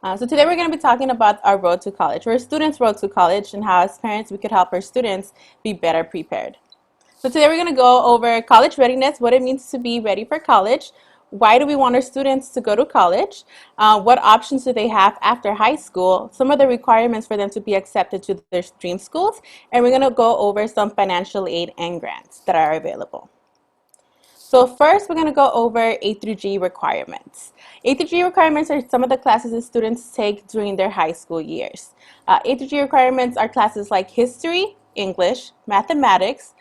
So today we're going to be talking about our road to college, or students' road to college, and how as parents we could help our students be better prepared. So today we're going to go over college readiness, what it means to be ready for college, why do we want our students to go to college, what options do they have after high school, some of the requirements for them to be accepted to their dream schools, and we're going to go over some financial aid and grants that are available. So first, we're going to go over A through G requirements. A through G requirements are some of the classes that students take during their high school years. A through G requirements are classes like history, English, mathematics,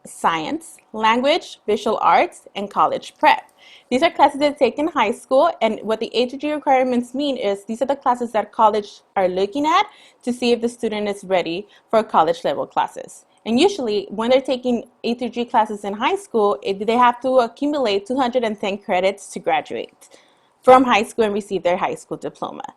science, language, visual arts, and college prep. These are classes that take in high school, and what the A through G requirements mean is these are the classes that college are looking at to see if the student is ready for college level classes. And usually, when they're taking A through G classes in high school, they have to accumulate 210 credits to graduate from high school and receive their high school diploma.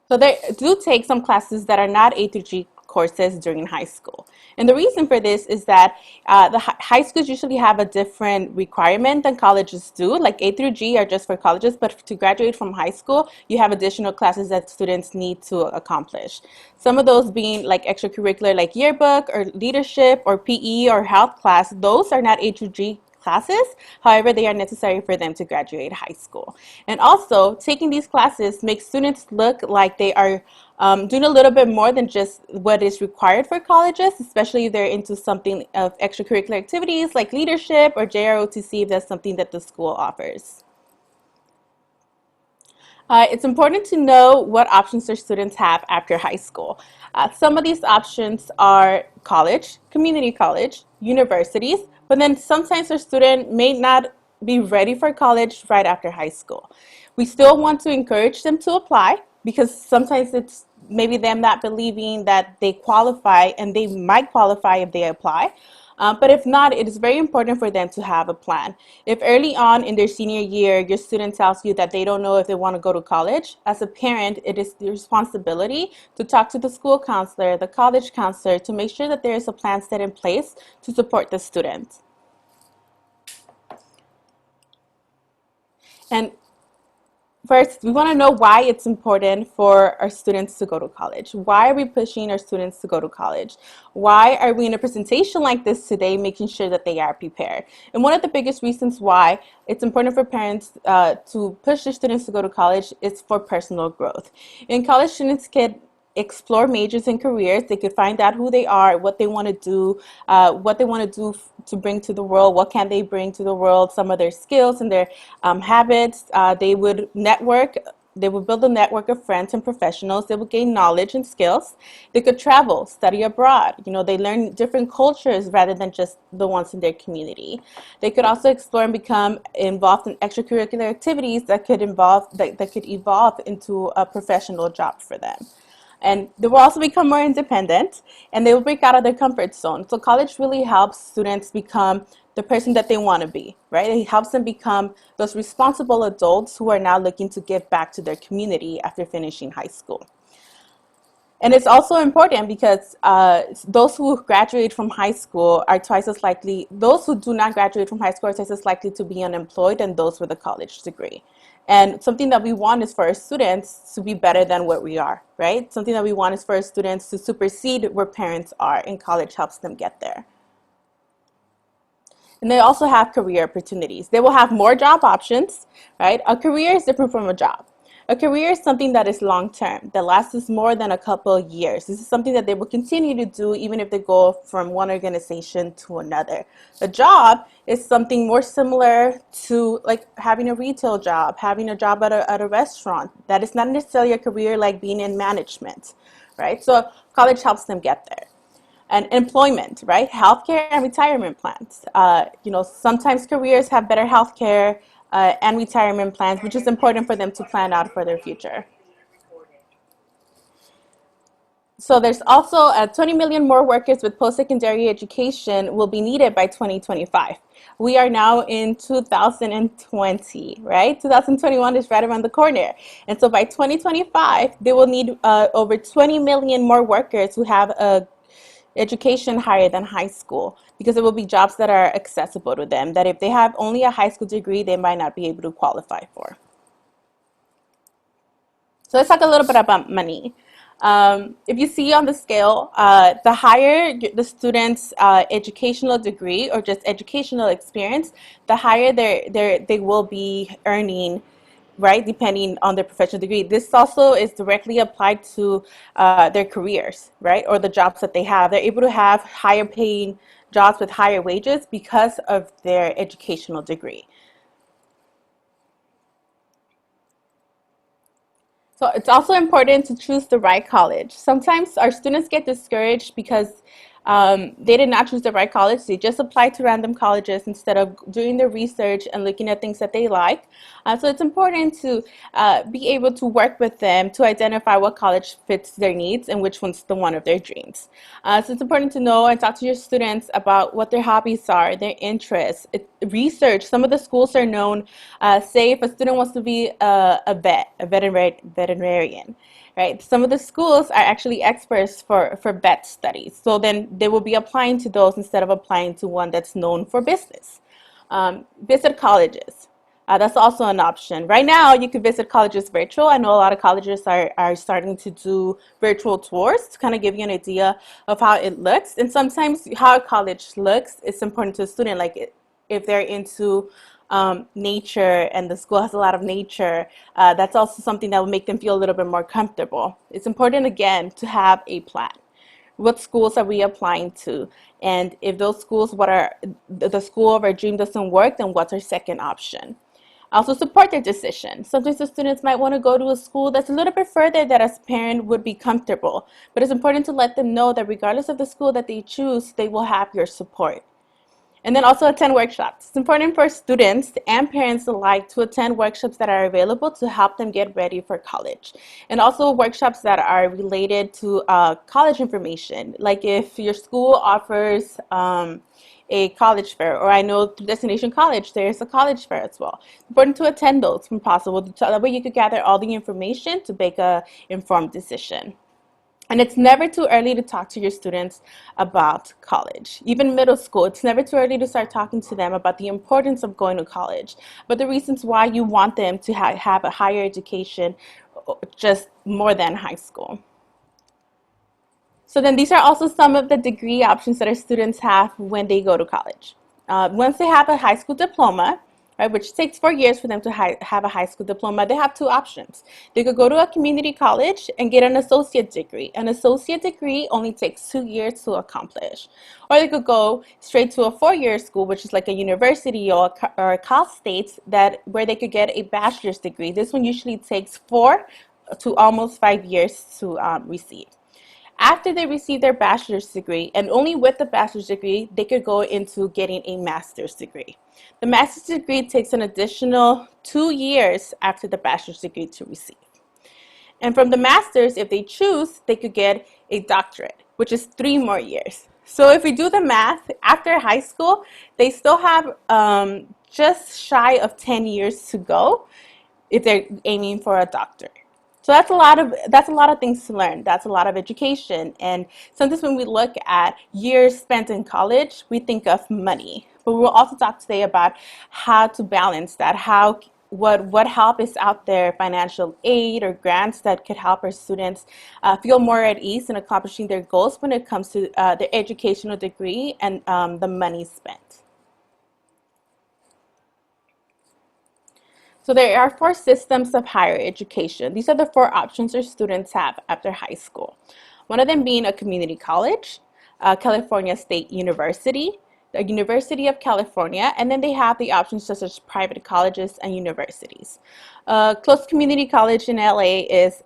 So they do take some classes that are not A through G courses during high school. And the reason for this is that the high schools usually have a different requirement than colleges do. Like A through G are just for colleges, but to graduate from high school, you have additional classes that students need to accomplish. Some of those being like extracurricular, like yearbook or leadership or PE or health class. Those are not A through G classes. However, they are necessary for them to graduate high school. And also, taking these classes makes students look like they are doing a little bit more than just what is required for colleges, especially if they're into something of extracurricular activities like leadership or JROTC if that's something that the school offers. It's important to know what options their students have after high school. Some of these options are college, community college, universities, but then sometimes their student may not be ready for college right after high school. We still want to encourage them to apply because sometimes it's maybe them not believing that they qualify, and they might qualify if they apply. But if not, it is very important for them to have a plan. If early on in their senior year, your student tells you that they don't know if they want to go to college, as a parent, it is the responsibility to talk to the school counselor, the college counselor, to make sure that there is a plan set in place to support the student. And first, we want to know why it's important for our students to go to college. Why are we pushing our students to go to college? Why are we in a presentation like this today making sure that they are prepared? And one of the biggest reasons why it's important for parents to push their students to go to college is for personal growth. In college, students can explore majors and careers. They could find out who they are, what they want to do, to bring to the world, what can they bring to the world, some of their skills and their habits. They would network. They would build a network of friends and professionals. They would gain knowledge and skills. They could travel, study abroad. They learn different cultures rather than just the ones in their community. They could also explore and become involved in extracurricular activities that could evolve into a professional job for them. And they will also become more independent, and they will break out of their comfort zone. So college really helps students become the person that they want to be, right? It helps them become those responsible adults who are now looking to give back to their community after finishing high school. And it's also important because those who graduate from high school are twice as likely, those who do not graduate from high school are twice as likely to be unemployed than those with a college degree. And something that we want is for our students to be better than what we are, right? Something that we want is for our students to supersede where parents are, and college helps them get there. And they also have career opportunities. They will have more job options, right? A career is different from a job. A career is something that is long-term, that lasts more than a couple of years. This is something that they will continue to do even if they go from one organization to another. A job is something more similar to like having a retail job, having a job at a restaurant. That is not necessarily a career like being in management, right? So college helps them get there. And employment, right? Healthcare and retirement plans. Sometimes careers have better healthcare and retirement plans, which is important for them to plan out for their future. So there's also 20 million more workers with post-secondary education will be needed by 2025. We are now in 2020, right? 2021 is right around the corner. And so by 2025, they will need over 20 million more workers who have a education higher than high school, because it will be jobs that are accessible to them, that if they have only a high school degree, they might not be able to qualify for. So let's talk a little bit about money. If you see on the scale, the higher the student's educational degree or just educational experience, the higher they will be earning, right, depending on their professional degree. This also is directly applied to their careers, right, or the jobs that they have. They're able to have higher paying jobs with higher wages because of their educational degree. So it's also important to choose the right college. Sometimes our students get discouraged because they did not choose the right college. They just applied to random colleges instead of doing their research and looking at things that they like. So it's important to be able to work with them to identify what college fits their needs and which one's the one of their dreams. So it's important to know and talk to your students about what their hobbies are, their interests. Research. Some of the schools are known, say if a student wants to be a veterinarian, right? Some of the schools are actually experts for vet studies. So then they will be applying to those instead of applying to one that's known for business. Visit colleges. That's also an option. Right now, you can visit colleges virtual. I know a lot of colleges are starting to do virtual tours to kind of give you an idea of how it looks. And sometimes how a college looks is important to a student. Like if they're into nature and the school has a lot of nature, that's also something that will make them feel a little bit more comfortable. It's important, again, to have a plan. What schools are we applying to? And if those schools, what are the school of our dream doesn't work, then what's our second option? Also support their decision. Sometimes the students might want to go to a school that's a little bit further that as a parent would be comfortable. But it's important to let them know that regardless of the school that they choose, they will have your support. And then also attend workshops. It's important for students and parents alike to attend workshops that are available to help them get ready for college. And also workshops that are related to college information. Like if your school offers a college fair, or I know through Destination College, there's a college fair as well. It's important to attend those when possible. So that way you could gather all the information to make an informed decision. And it's never too early to talk to your students about college. Even middle school, it's never too early to start talking to them about the importance of going to college, but the reasons why you want them to have a higher education just more than high school. So then these are also some of the degree options that our students have when they go to college. Once they have a high school diploma, right, which takes 4 years for them to have a high school diploma, they have two options. They could go to a community college and get an associate degree. An associate degree only takes 2 years to accomplish. Or they could go straight to a 4-year school, which is like a university or a Cal State, where they could get a bachelor's degree. This one usually takes 4 to almost 5 years to receive. After they receive their bachelor's degree, and only with the bachelor's degree, they could go into getting a master's degree. The master's degree takes an additional 2 years after the bachelor's degree to receive. And from the master's, if they choose, they could get a doctorate, which is 3 more years. So if we do the math, after high school, they still have just shy of 10 years to go if they're aiming for a doctorate. So that's a lot of things to learn. That's a lot of education. And sometimes when we look at years spent in college, we think of money. But we'll also talk today about how to balance that, what help is out there, financial aid or grants that could help our students feel more at ease in accomplishing their goals when it comes to their educational degree and the money spent. So there are 4 systems of higher education. These are the 4 options our students have after high school. One of them being a community college, California State University, the University of California, and then they have the options such as private colleges and universities. Close community college in LA is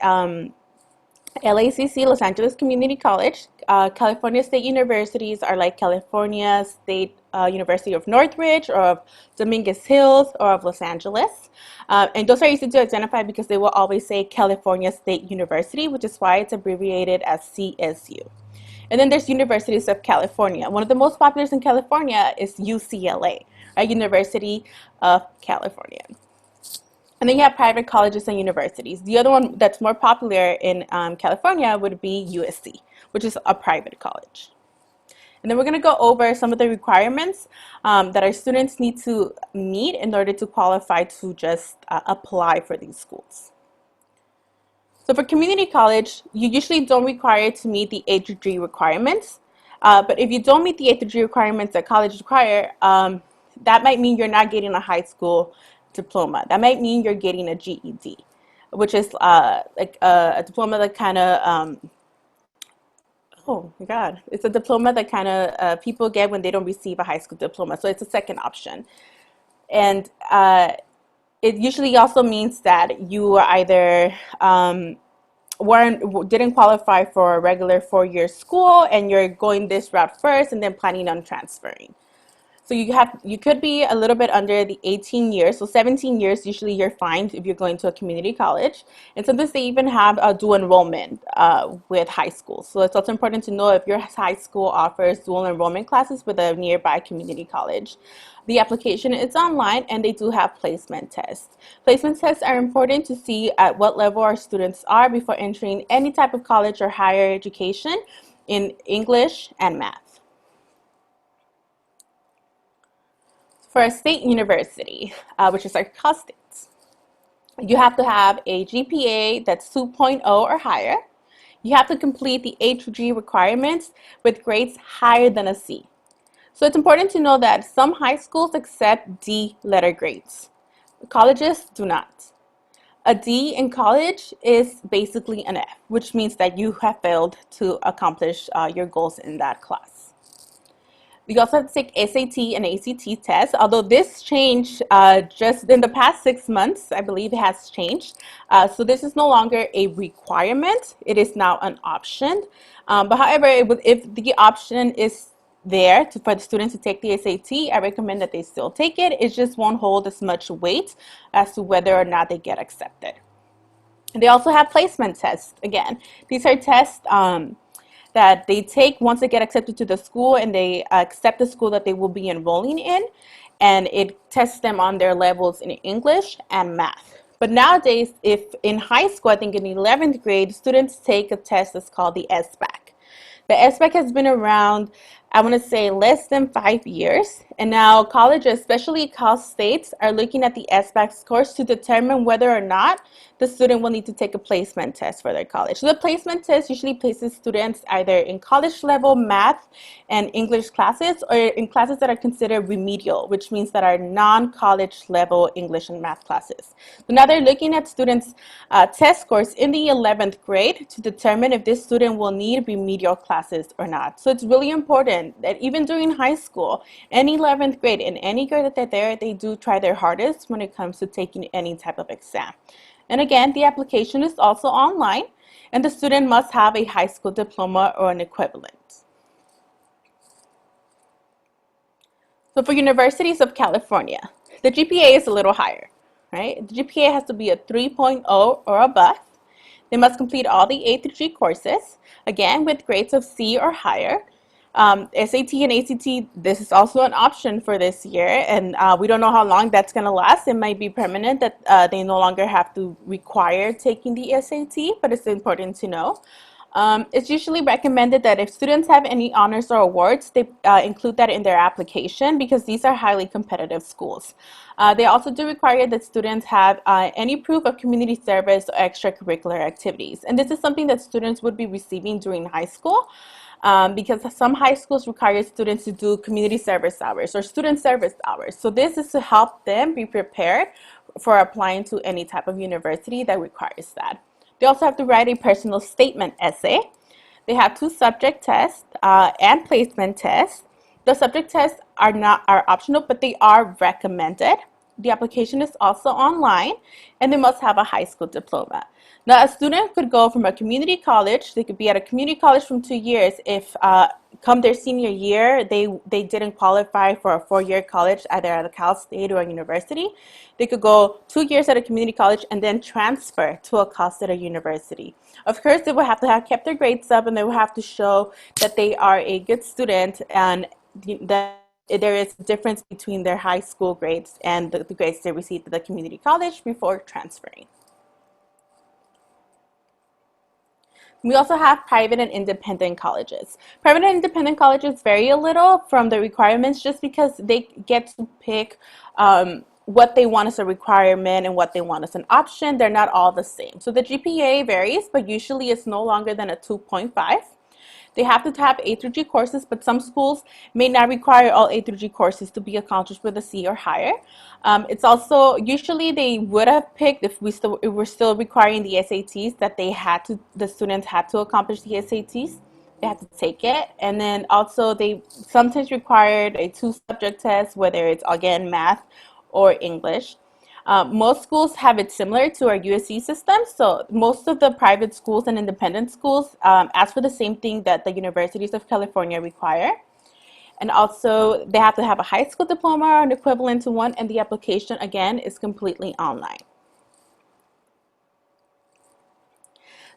LACC, Los Angeles Community College. California State Universities are like California State University of Northridge or of Dominguez Hills or of Los Angeles. And those are easy to identify because they will always say California State University, which is why it's abbreviated as CSU. And then there's Universities of California. One of the most popular in California is UCLA, right? University of California. And then you have private colleges and universities. The other one that's more popular in California would be USC, which is a private college. And then we're going to go over some of the requirements that our students need to meet in order to qualify to just apply for these schools. So for community college, you usually don't require to meet the ATG requirements. But if you don't meet the ATG requirements that college require, that might mean you're not getting a high school diploma. That might mean you're getting a GED, which is like a diploma that kind of, oh my God, it's a diploma that kind of people get when they don't receive a high school diploma. So it's a second option. And it usually also means that you are either didn't qualify for a regular 4-year school and you're going this route first and then planning on transferring. So you could be a little bit under the 18 years. So 17 years, usually you're fine if you're going to a community college. And sometimes they even have a dual enrollment with high school. So it's also important to know if your high school offers dual enrollment classes with a nearby community college. The application is online and they do have placement tests. Placement tests are important to see at what level our students are before entering any type of college or higher education in English and math. For a state university, which is our cost states, you have to have a GPA that's 2.0 or higher. You have to complete the HRG requirements with grades higher than a C. So it's important to know that some high schools accept D letter grades. Colleges do not. A D in college is basically an F, which means that you have failed to accomplish your goals in that class. We also have to take SAT and ACT tests, although this changed just in the past 6 months. I believe it has changed. So this is no longer a requirement. It is now an option. But however, if the option is there for the students to take the SAT, I recommend that they still take it. It just won't hold as much weight as to whether or not they get accepted. They also have placement tests. Again, these are tests that they take once they get accepted to the school and they accept the school that they will be enrolling in, and it tests them on their levels in English and math. But nowadays, if in high school, I think in 11th grade, students take a test that's called the SBAC. The SBAC has been around, I want to say, less than 5 years. And now colleges, especially Cal States, are looking at the SBAC scores to determine whether or not the student will need to take a placement test for their college. So the placement test usually places students either in college level math and English classes or in classes that are considered remedial, which means that are non-college level English and math classes. So now they're looking at students' test scores in the 11th grade to determine if this student will need remedial classes or not. So it's really important that even during high school, in 11th grade, in any grade that they're there, they do try their hardest when it comes to taking any type of exam. And again, the application is also online, and the student must have a high school diploma or an equivalent. So for universities of California, the GPA is a little higher, right? The GPA has to be a 3.0 or above. They must complete all the A through G courses, again, with grades of C or higher. SAT and ACT, this is also an option for this year, and we don't know how long that's going to last. It might be permanent that they no longer have to require taking the SAT, but it's important to know. It's usually recommended that if students have any honors or awards, they include that in their application because these are highly competitive schools. They also do require that students have any proof of community service or extracurricular activities. And this is something that students would be receiving during high school. Because some high schools require students to do community service hours or student service hours. So this is to help them be prepared for applying to any type of university that requires that. They also have to write a personal statement essay. They have 2 subject tests and placement tests. The subject tests are optional, but they are recommended. The application is also online, and they must have a high school diploma. Now, a student could go from a community college. They could be at a community college from 2 years if come their senior year, they didn't qualify for a 4-year college, either at a Cal State or a university. They could go 2 years at a community college and then transfer to a Cal State or university. Of course, they will have to have kept their grades up, and they will have to show that they are a good student and that there is a difference between their high school grades and the grades they received at the community college before transferring. We also have private and independent colleges. Private and independent colleges vary a little from the requirements just because they get to pick what they want as a requirement and what they want as an option, they're not all the same. So the GPA varies, but usually it's no longer than a 2.5. They have to have A through G courses, but some schools may not require all A through G courses to be accomplished with a C or higher. It's also, usually they would have picked, if we're still requiring the SATs, that the students had to accomplish the SATs. They have to take it. And then also they sometimes required a 2-subject test, whether it's, again, math or English. Most schools have it similar to our USC system. So most of the private schools and independent schools ask for the same thing that the universities of California require. And also they have to have a high school diploma or an equivalent to one, and the application, again, is completely online.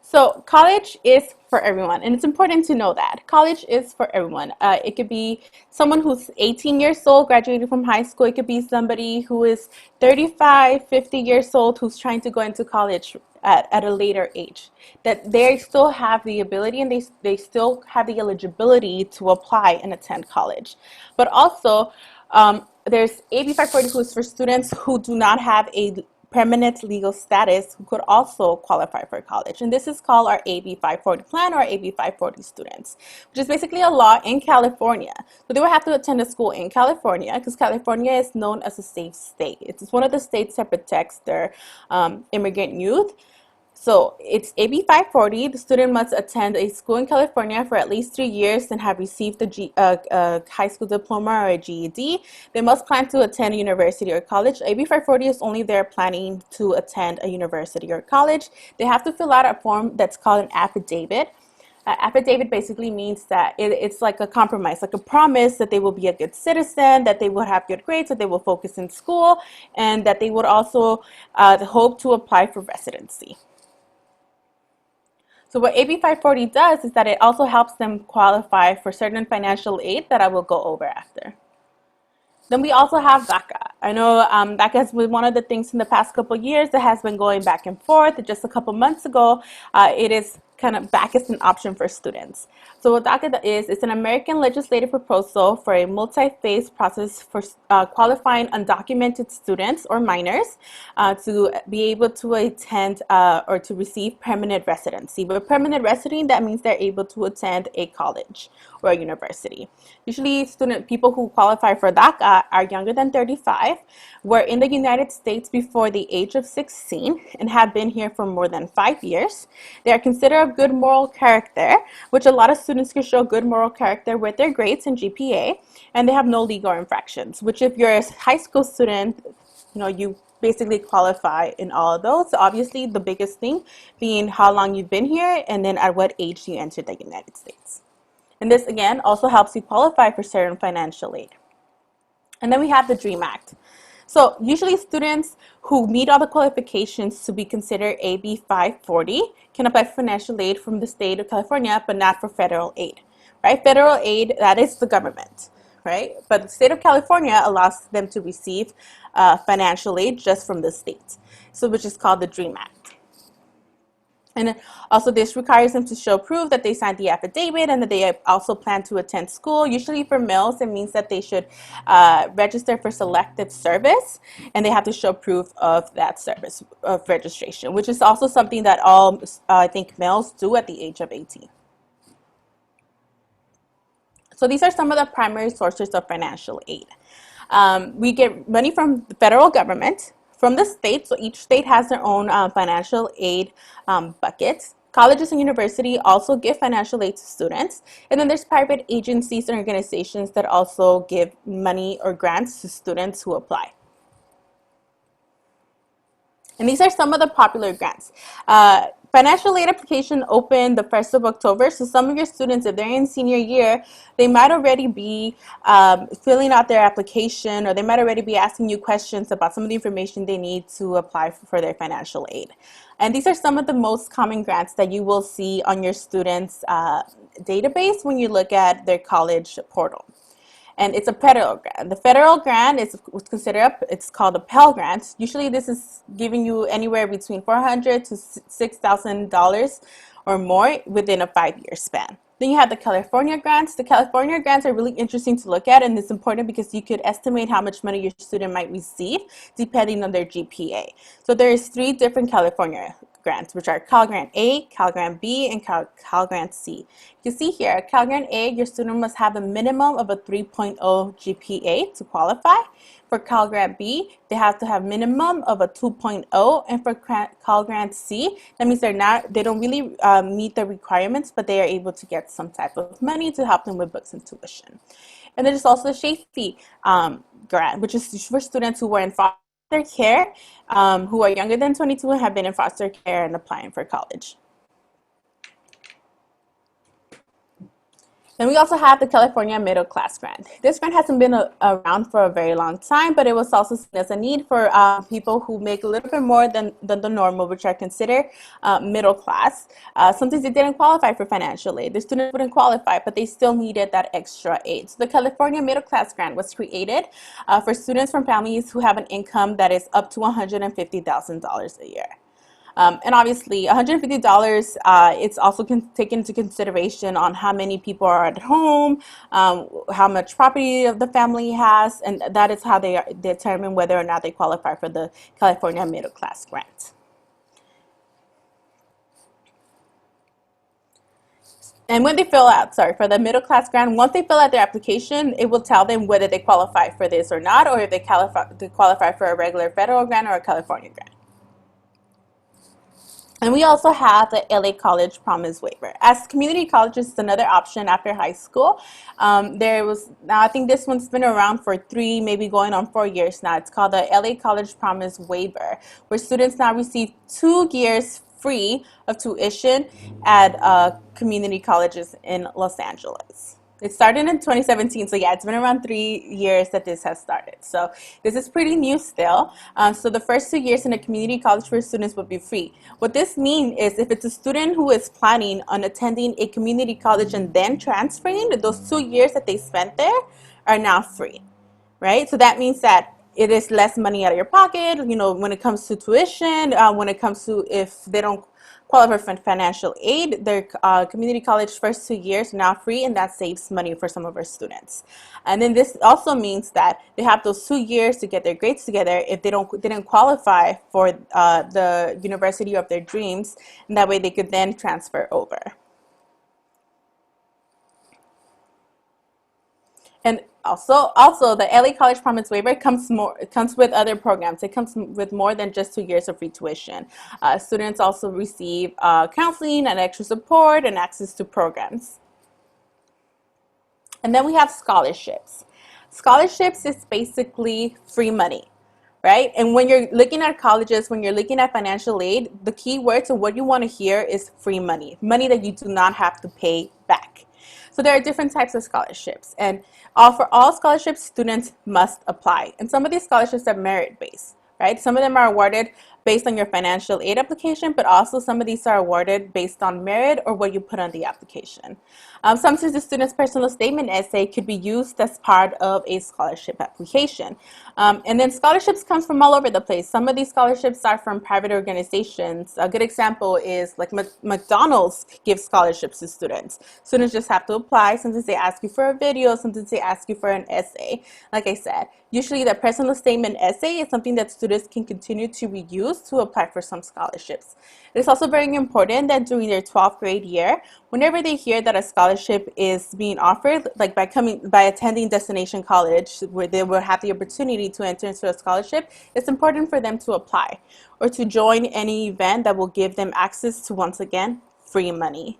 So college is for everyone, and it's important to know that. College is for everyone. It could be someone who's 18 years old, graduated from high school. It could be somebody who is 35, 50 years old who's trying to go into college at a later age. That they still have the ability and they still have the eligibility to apply and attend college. But also, there's AB 540, who's for students who do not have a permanent legal status, who could also qualify for college. And this is called our AB 540 plan, or AB 540 students, which is basically a law in California. So they would have to attend a school in California, because California is known as a safe state. It's one of the states that protects their immigrant youth. So it's AB 540. The student must attend a school in California for at least 3 years and have received a high school diploma or a GED. They must plan to attend a university or college. AB 540 is only they're planning to attend a university or college. They have to fill out a form that's called an affidavit. Affidavit basically means that it's like a compromise, like a promise that they will be a good citizen, that they will have good grades, that they will focus in school, and that they would also hope to apply for residency. So what AB 540 does is that it also helps them qualify for certain financial aid that I will go over after. Then we also have DACA. I know DACA has been one of the things in the past couple of years that has been going back and forth. Just a couple months ago, it is kind of back as an option for students. So what DACA is, it's an American legislative proposal for a multi-phase process for qualifying undocumented students or minors to be able to attend or to receive permanent residency. With permanent residency, that means they're able to attend a college or a university. Usually people who qualify for DACA are younger than 35, were in the United States before the age of 16, and have been here for more than 5 years. They are considered of good moral character, which a lot of students can show good moral character with their grades and GPA, and they have no legal infractions, which if you're a high school student, you basically qualify in all of those. So obviously the biggest thing being how long you've been here, and then at what age you entered the United States. And this, again, also helps you qualify for certain financial aid. And then we have the DREAM Act. So usually students who meet all the qualifications to be considered AB 540 can apply for financial aid from the state of California, but not for federal aid, right? Federal aid, that is the government, right? But the state of California allows them to receive financial aid just from the state, so which is called the DREAM Act. And also this requires them to show proof that they signed the affidavit and that they also plan to attend school. Usually for males, it means that they should register for selective service, and they have to show proof of that service of registration, which is also something that all, I think, males do at the age of 18. So these are some of the primary sources of financial aid. We get money from the federal government, from the state, so each state has their own financial aid buckets. Colleges and universities also give financial aid to students. And then there's private agencies and organizations that also give money or grants to students who apply. And these are some of the popular grants. Financial aid application opened the 1st of October. So some of your students, if they're in senior year, they might already be filling out their application, or they might already be asking you questions about some of the information they need to apply for their financial aid. And these are some of the most common grants that you will see on your students' database when you look at their college portal. And it's a federal grant. The federal grant is considered, it's called a Pell Grant. Usually this is giving you anywhere between $400 to $6,000 or more within a 5-year span. Then you have the California grants. The California grants are really interesting to look at, and it's important because you could estimate how much money your student might receive depending on their GPA. So there's 3 different California grants, which are Cal Grant A, Cal Grant B, and Cal Grant C. You can see here, Cal Grant A, your student must have a minimum of a 3.0 GPA to qualify. For Cal Grant B, they have to have minimum of a 2.0, and for Cal Grant C, that means they don't really meet the requirements, but they are able to get some type of money to help them with books and tuition. And then there's also the Safety grant, which is for students who were in foster care, who are younger than 22 and have been in foster care and applying for college. Then we also have the California Middle Class Grant. This grant hasn't been around for a very long time, but it was also seen as a need for people who make a little bit more than the normal, which are considered middle class. Sometimes they didn't qualify for financial aid. The students wouldn't qualify, but they still needed that extra aid. So the California Middle Class Grant was created for students from families who have an income that is up to $150,000 a year. And obviously, $150, it's also taken into consideration on how many people are at home, how much property the family has, and that is how they determine whether or not they qualify for the California Middle Class Grant. And when they fill out, for the middle class grant, once they fill out their application, it will tell them whether they qualify for this or not, or if they qualify for a regular federal grant or a California grant. And we also have the LA College Promise Waiver. As community colleges, it's another option after high school. Now I think this one's been around for 3, maybe going on 4 years now. It's called the LA College Promise Waiver, where students now receive 2 years free of tuition at community colleges in Los Angeles. It started in 2017, so yeah, it's been around 3 years that this has started. So this is pretty new still. So the first 2 years in a community college for students will be free. What this means is if it's a student who is planning on attending a community college and then transferring, those 2 years that they spent there are now free, right? So that means that it is less money out of your pocket, when it comes to tuition, when it comes to if they don't qualify for financial aid, their community college first 2 years are now free, and that saves money for some of our students. And then this also means that they have those 2 years to get their grades together if they didn't qualify for the university of their dreams, and that way they could then transfer over. And also the LA College Promise Waiver comes with other programs. It comes with more than just 2 years of free tuition. Students also receive counseling and extra support and access to programs. And then we have scholarships. Scholarships is basically free money, right? And when you're looking at colleges, when you're looking at financial aid, the key words of what you want to hear is free money, money that you do not have to pay back. So there are different types of scholarships, and for all scholarships, students must apply. And some of these scholarships are merit-based, right? Some of them are awarded based on your financial aid application, but also some of these are awarded based on merit or what you put on the application. Sometimes the student's personal statement essay could be used as part of a scholarship application. And then scholarships come from all over the place. Some of these scholarships are from private organizations. A good example is like McDonald's gives scholarships to students. Students just have to apply. Sometimes they ask you for a video, sometimes they ask you for an essay. Like I said, usually the personal statement essay is something that students can continue to reuse to apply for some scholarships. It is also very important that during their 12th grade year, whenever they hear that a scholarship is being offered, like by attending Destination College, where they will have the opportunity to enter into a scholarship, it's important for them to apply or to join any event that will give them access to, once again, free money.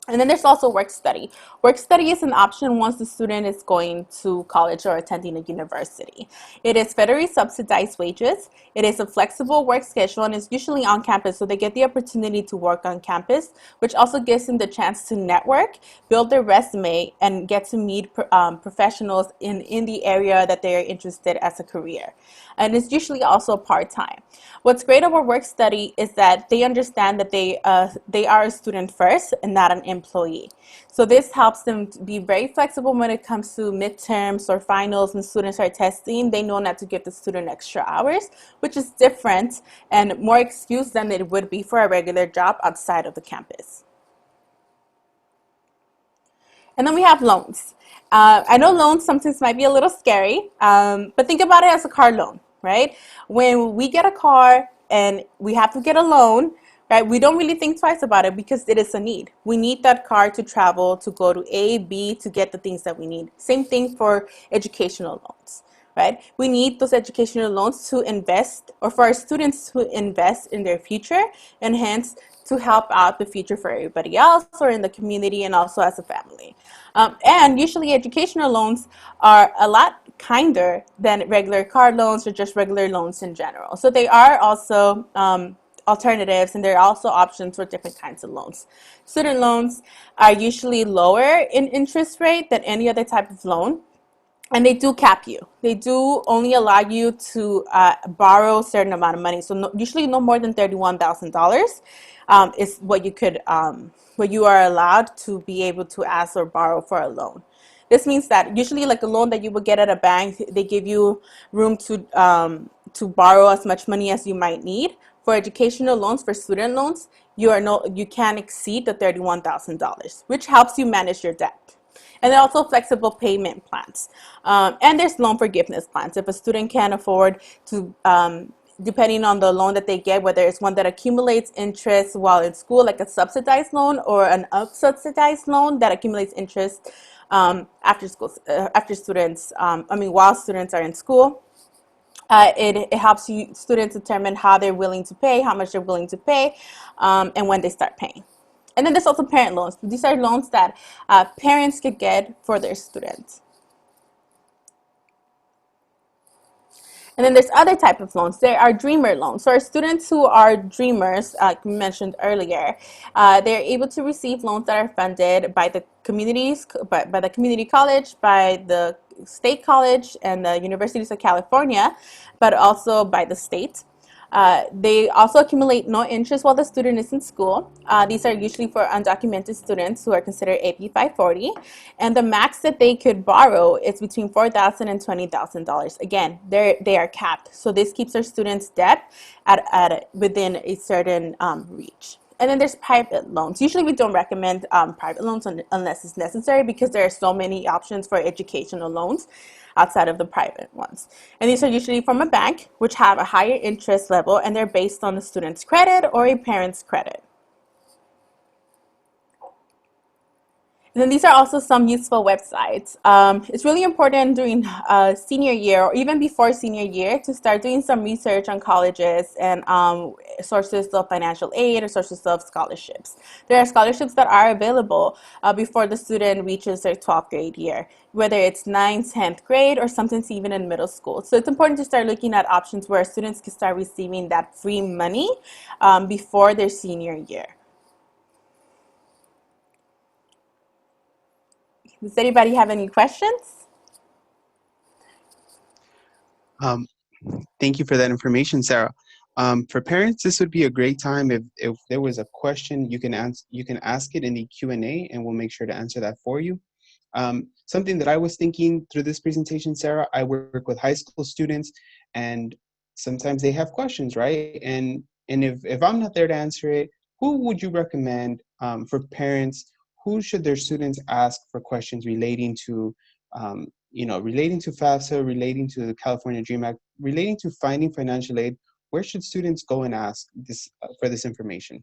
And then there's also work study. Work study is an option once the student is going to college or attending a university. It is federally subsidized wages. It is a flexible work schedule and is usually on campus, so they get the opportunity to work on campus, which also gives them the chance to network, build their resume, and get to meet professionals in the area that they are interested as a career. And it's usually also part-time. What's great about work study is that they understand that they are a student first and not an employee. So this helps them to be very flexible when it comes to midterms or finals and students are testing. They know not to give the student extra hours, which is different and more excuse than it would be for a regular job outside of the campus. And then we have loans. I know loans sometimes might be a little scary, but think about it as a car loan, right? When we get a car and we have to get a loan, right, we don't really think twice about it because it is a need. We need that car to travel, to go to A, B, to get the things that we need. Same thing for educational loans, right? We need those educational loans to invest or for our students to invest in their future and hence to help out the future for everybody else or in the community and also as a family. And usually educational loans are a lot kinder than regular car loans or just regular loans in general. So they are also alternatives and there are also options for different kinds of loans. Student loans are usually lower in interest rate than any other type of loan. And they do cap you. They do only allow you to borrow a certain amount of money. So usually no more than $31,000 is what you are allowed to be able to ask or borrow for a loan. This means that usually like a loan that you would get at a bank, they give you room to borrow as much money as you might need. For educational loans, for student loans, you can't exceed the $31,000, which helps you manage your debt. And then also flexible payment plans. And there's loan forgiveness plans. If a student can't afford to, depending on the loan that they get, whether it's one that accumulates interest while in school, like a subsidized loan, or an unsubsidized loan that accumulates interest after school, while students are in school. It helps students determine how they're willing to pay, how much they're willing to pay, and when they start paying. And then there's also parent loans. These are loans that parents could get for their students. And then there's other type of loans. There are dreamer loans. So our students who are dreamers, like mentioned earlier, they're able to receive loans that are funded by the communities, by the community college, by the state college and the universities of California, but also by the state. They also accumulate no interest while the student is in school. These are usually for undocumented students who are considered AP 540. And the max that they could borrow is between $4,000 and $20,000. Again, they are capped. So this keeps our students' debt within a certain reach. And then there's private loans. Usually we don't recommend private loans unless it's necessary because there are so many options for educational loans outside of the private ones. And these are usually from a bank, which have a higher interest level, and they're based on the student's credit or a parent's credit. And then these are also some useful websites. It's really important during senior year or even before senior year to start doing some research on colleges and sources of financial aid or sources of scholarships. There are scholarships that are available before the student reaches their 12th grade year, whether it's 9th, 10th grade, or sometimes even in middle school. So it's important to start looking at options where students can start receiving that free money before their senior year. Does anybody have any questions? Thank you for that information, Sarah. For parents, this would be a great time if there was a question, you can ask it in the Q&A and we'll make sure to answer that for you. Something that I was thinking through this presentation, Sarah, I work with high school students and sometimes they have questions, right? And if I'm not there to answer it, who would you recommend for parents? Who should their students ask for questions relating to relating to FAFSA, relating to the California Dream Act, relating to finding financial aid? Where should students go and ask this for this information?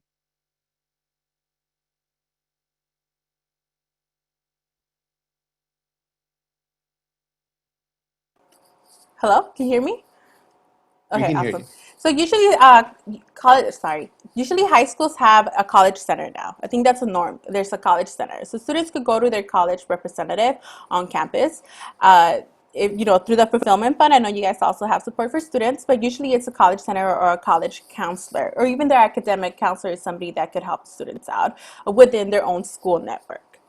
Hello, can you hear me? We Okay, can hear awesome. you. So usually, usually high schools have a college center now. I think that's a norm. There's a college center, so students could go to their college representative on campus. Through the fulfillment fund. I know you guys also have support for students, but usually it's a college center or a college counselor, or even their academic counselor is somebody that could help students out within their own school network.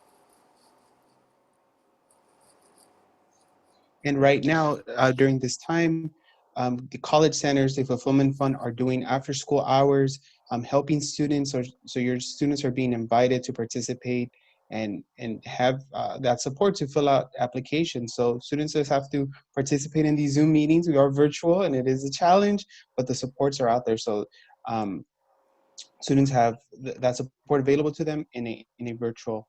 And right now, during this time, The college centers, the fulfillment fund are doing after school hours, helping students, or so your students are being invited to participate and have that support to fill out applications. So students just have to participate in these Zoom meetings. We are virtual and it is a challenge, but the supports are out there. So um, students have that support available to them in a virtual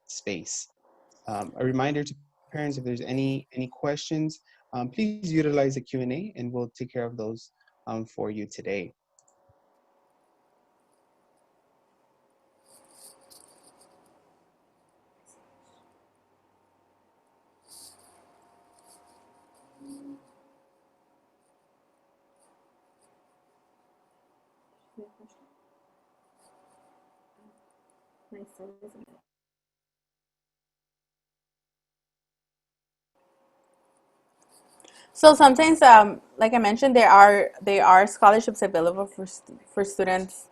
space. A reminder to parents, if there's any questions, please utilize the Q&A and we'll take care of those for you today. So sometimes, like I mentioned, there are scholarships available for students.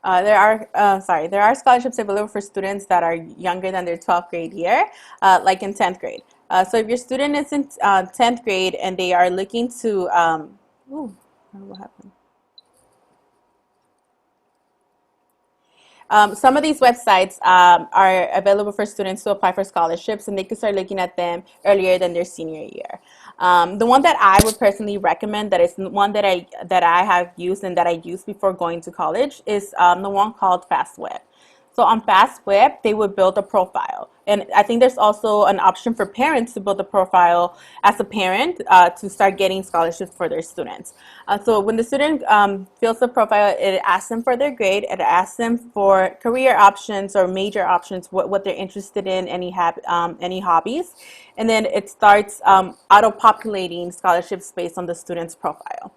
There are scholarships available for students that are younger than their 12th grade year, like in 10th grade. So if your student is in 10th grade and they are looking to, ooh, what happened? Some of these websites are available for students to apply for scholarships, and they can start looking at them earlier than their senior year. The one that I would personally recommend, that is one that I have used and that I used before going to college, is the one called FastWeb. So on FastWeb, they would build a profile. And I think there's also an option for parents to build a profile as a parent to start getting scholarships for their students. So when the student fills the profile, it asks them for their grade, it asks them for career options or major options, what they're interested in, any hobbies. And then it starts auto-populating scholarships based on the student's profile.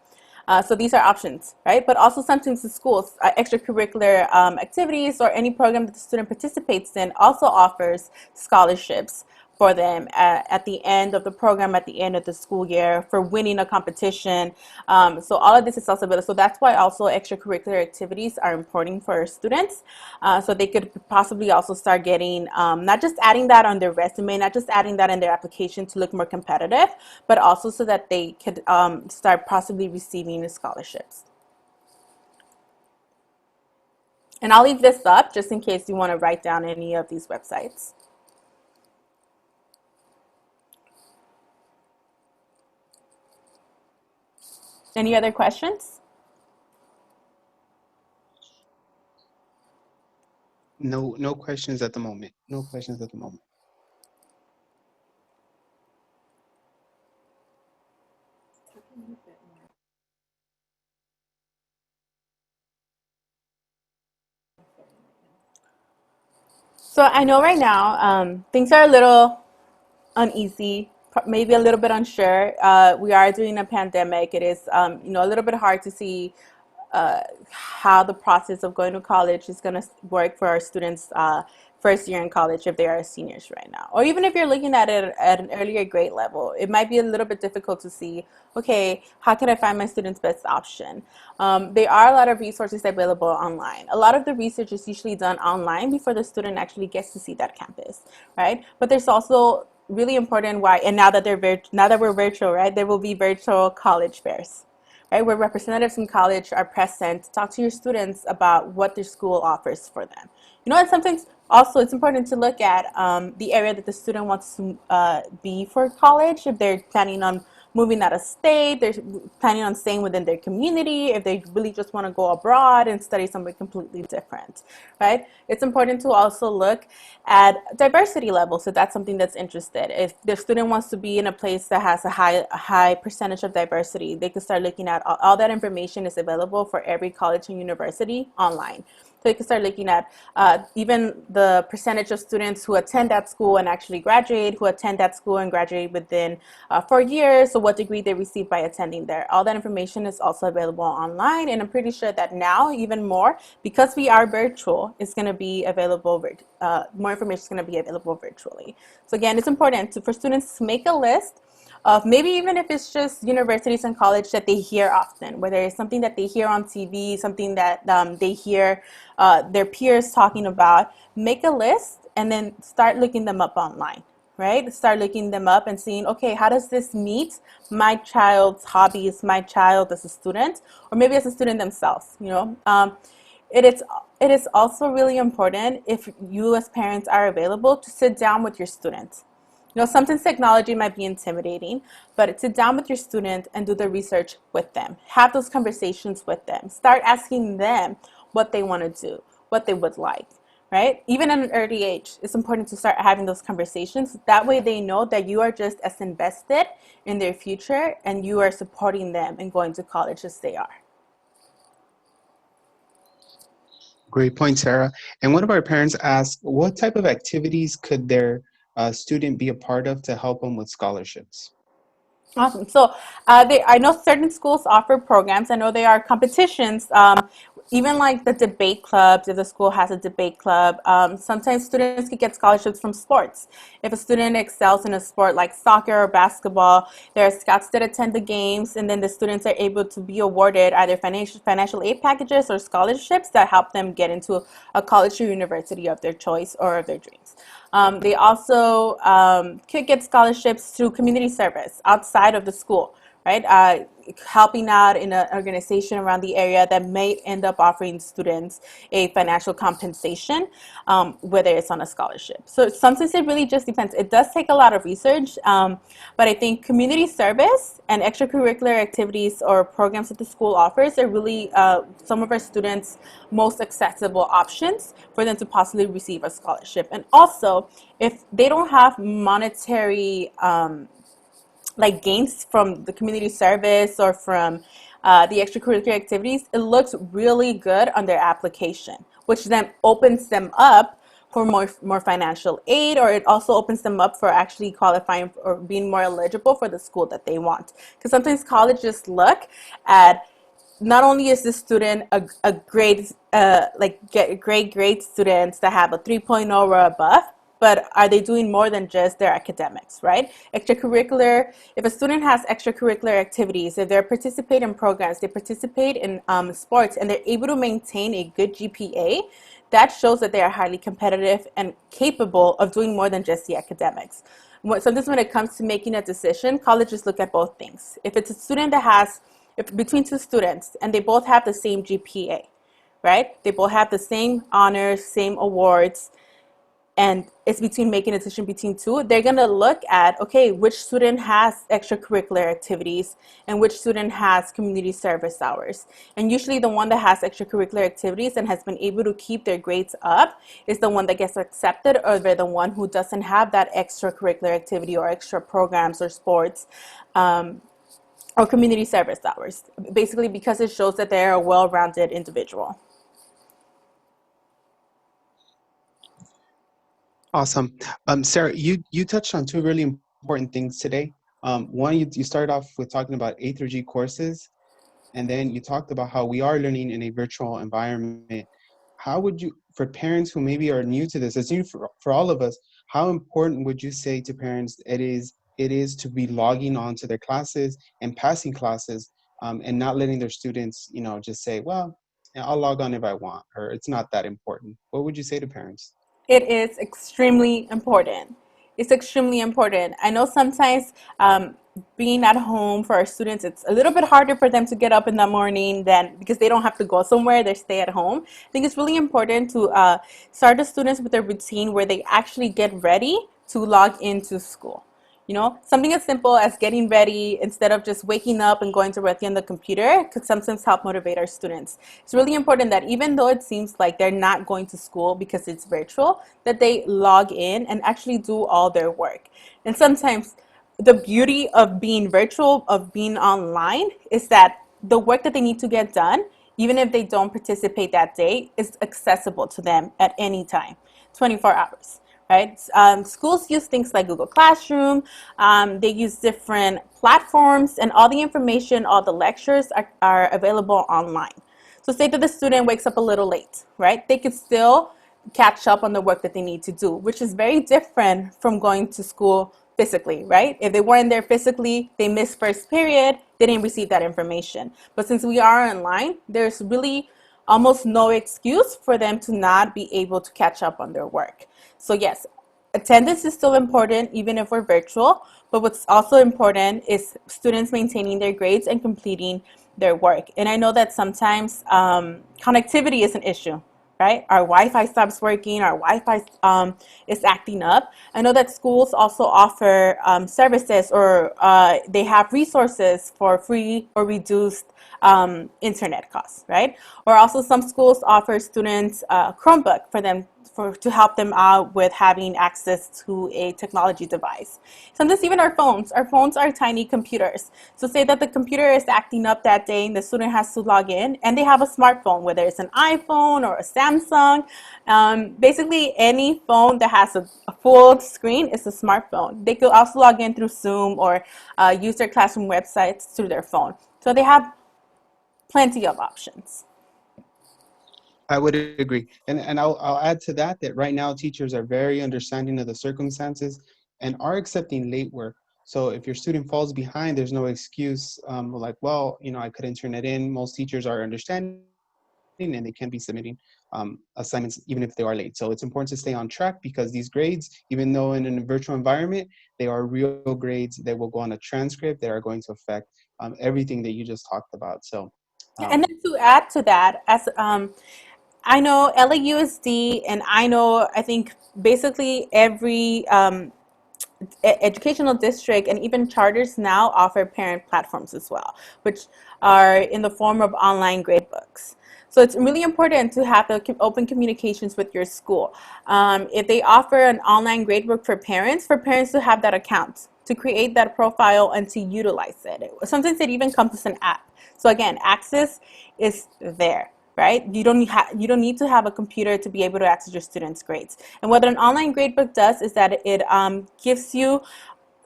So these are options, right? But also sometimes the schools, extracurricular activities or any program that the student participates in also offers scholarships for them at the end of the program, at the end of the school year, for winning a competition. So all of this is also available. So that's why also extracurricular activities are important for students. So they could possibly also start getting, not just adding that on their resume, not just adding that in their application to look more competitive, but also so that they could start possibly receiving scholarships. And I'll leave this up just in case you want to write down any of these websites. Any other questions? No questions at the moment. No questions at the moment. So I know right now things are a little uneasy, maybe a little bit unsure. We are doing a pandemic. It is, a little bit hard to see how the process of going to college is going to work for our students first year in college if they are seniors right now. Or even if you're looking at it at an earlier grade level, it might be a little bit difficult to see, okay, how can I find my student's best option? There are a lot of resources available online. A lot of the research is usually done online before the student actually gets to see that campus, right? But there's also really important why, and now that now that we're virtual, right, there will be virtual college fairs, right, where representatives from college are present to talk to your students about what their school offers for them. And sometimes also it's important to look at the area that the student wants to be for college. If they're planning on moving out of state, they're planning on staying within their community, if they really just want to go abroad and study somewhere completely different, right? It's important to also look at diversity levels, so that's something that's interested. If the student wants to be in a place that has a high percentage of diversity, they can start looking at all that information is available for every college and university online. So you can start looking at even the percentage of students who attend that school and actually graduate, who attend that school and graduate within 4 years, so what degree they receive by attending there. All that information is also available online, and I'm pretty sure that now even more, because we are virtual, it's going to be available, more information is going to be available virtually. So again, it's important for students to make a list of maybe even if it's just universities and college that they hear often, whether it's something that they hear on TV, something that they hear their peers talking about. Make a list and then start looking them up online, right? Start looking them up and seeing, okay, how does this meet my child's hobbies, my child as a student, or maybe as a student themselves, you know? It is it is also really important if you as parents are available to sit down with your students. You know, sometimes technology might be intimidating, but sit down with your student and do the research with them. Have those conversations with them. Start asking them what they want to do, what they would like, right? Even at an early age, it's important to start having those conversations. That way they know that you are just as invested in their future and you are supporting them in going to college as they are. Great point, Sarah. And one of our parents asked, what type of activities could their student be a part of to help them with scholarships? Awesome. So I know certain schools offer programs. I know there are competitions, even like the debate clubs, if the school has a debate club. Sometimes students can get scholarships from sports. If a student excels in a sport like soccer or basketball, there are scouts that attend the games, and then the students are able to be awarded either financial aid packages or scholarships that help them get into a college or university of their choice or of their dreams. They also could get scholarships through community service outside of the school, right? Helping out in an organization around the area that may end up offering students a financial compensation, whether it's on a scholarship. So sometimes it really just depends. It does take a lot of research, but I think community service and extracurricular activities or programs that the school offers are really some of our students' most accessible options for them to possibly receive a scholarship. And also, if they don't have monetary like gains from the community service or from the extracurricular activities, it looks really good on their application, which then opens them up for more financial aid, or it also opens them up for actually qualifying or being more eligible for the school that they want. Because sometimes colleges look at not only is this student a great get great grade students that have a 3.0 or above, but are they doing more than just their academics, right? Extracurricular, if a student has extracurricular activities, if they participate in programs, they participate in sports, and they're able to maintain a good GPA, that shows that they are highly competitive and capable of doing more than just the academics. Sometimes when it comes to making a decision, colleges look at both things. If it's a student that has, if between two students and they both have the same GPA, right? They both have the same honors, same awards, and it's between making a decision between two, they're going to look at, okay, which student has extracurricular activities and which student has community service hours. And usually the one that has extracurricular activities and has been able to keep their grades up is the one that gets accepted over the one who doesn't have that extracurricular activity or extra programs or sports. Or community service hours, basically because it shows that they're a well-rounded individual. Awesome. Sarah, you touched on two really important things today. One, you started off with talking about A through G courses, and then you talked about how we are learning in a virtual environment. How would you, for parents who maybe are new to this, as new for all of us, how important would you say to parents it is to be logging on to their classes and passing classes, and not letting their students, just say, well, yeah, I'll log on if I want, or it's not that important. What would you say to parents? It is extremely important. It's extremely important. I know sometimes being at home for our students, it's a little bit harder for them to get up in the morning than because they don't have to go somewhere, they stay at home. I think it's really important to start the students with a routine where they actually get ready to log into school. You know, something as simple as getting ready instead of just waking up and going directly on the computer could sometimes help motivate our students. It's really important that even though it seems like they're not going to school because it's virtual, that they log in and actually do all their work. And sometimes the beauty of being virtual, of being online, is that the work that they need to get done, even if they don't participate that day, is accessible to them at any time, 24 hours. Right? Schools use things like Google Classroom. They use different platforms, and all the information, all the lectures are available online. So say that the student wakes up a little late, right? They could still catch up on the work that they need to do, which is very different from going to school physically, right? If they weren't there physically, they missed first period, they didn't receive that information. But since we are online, there's really almost no excuse for them to not be able to catch up on their work. So yes, attendance is still important even if we're virtual, but what's also important is students maintaining their grades and completing their work. And I know that sometimes connectivity is an issue, right? Our Wi-Fi stops working, our Wi-Fi is acting up. I know that schools also offer services, or they have resources for free or reduced internet costs, right? Or also some schools offer students Chromebook for them to help them out with having access to a technology device. Sometimes even our phones. Our phones are tiny computers. So say that the computer is acting up that day and the student has to log in and they have a smartphone, whether it's an iPhone or a Samsung. Basically, any phone that has a full screen is a smartphone. They could also log in through Zoom or use their classroom websites through their phone. So they have plenty of options. I would agree. And I'll add to that that right now teachers are very understanding of the circumstances and are accepting late work. So if your student falls behind, there's no excuse like, well, I couldn't turn it in. Most teachers are understanding and they can be submitting assignments even if they are late. So it's important to stay on track because these grades, even though in a virtual environment, they are real grades that will go on a transcript that are going to affect everything that you just talked about. So And um, then to add to that, as I know LAUSD, and I think basically every educational district and even charters now offer parent platforms as well, which are in the form of online gradebooks. So it's really important to have the open communications with your school. If they offer an online gradebook for parents to have that account, to create that profile and to utilize it. Sometimes it even comes as an app. So again, access is there, right? You don't need to have a computer to be able to access your students' grades. And what an online gradebook does is that it gives you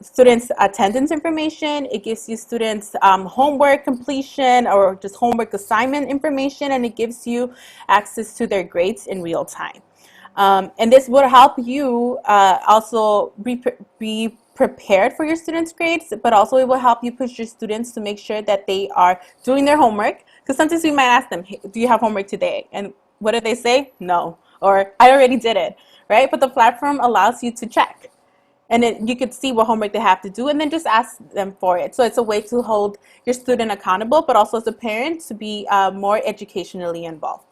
students attendance information, it gives you students homework completion or just homework assignment information, and it gives you access to their grades in real time. And this will help you also be prepared for your students' grades, but also it will help you push your students to make sure that they are doing their homework. Because sometimes we might ask them, hey, do you have homework today? And what do they say? No. Or I already did it, right? But the platform allows you to check. And then you could see what homework they have to do and then just ask them for it. So it's a way to hold your student accountable, but also as a parent to be more educationally involved.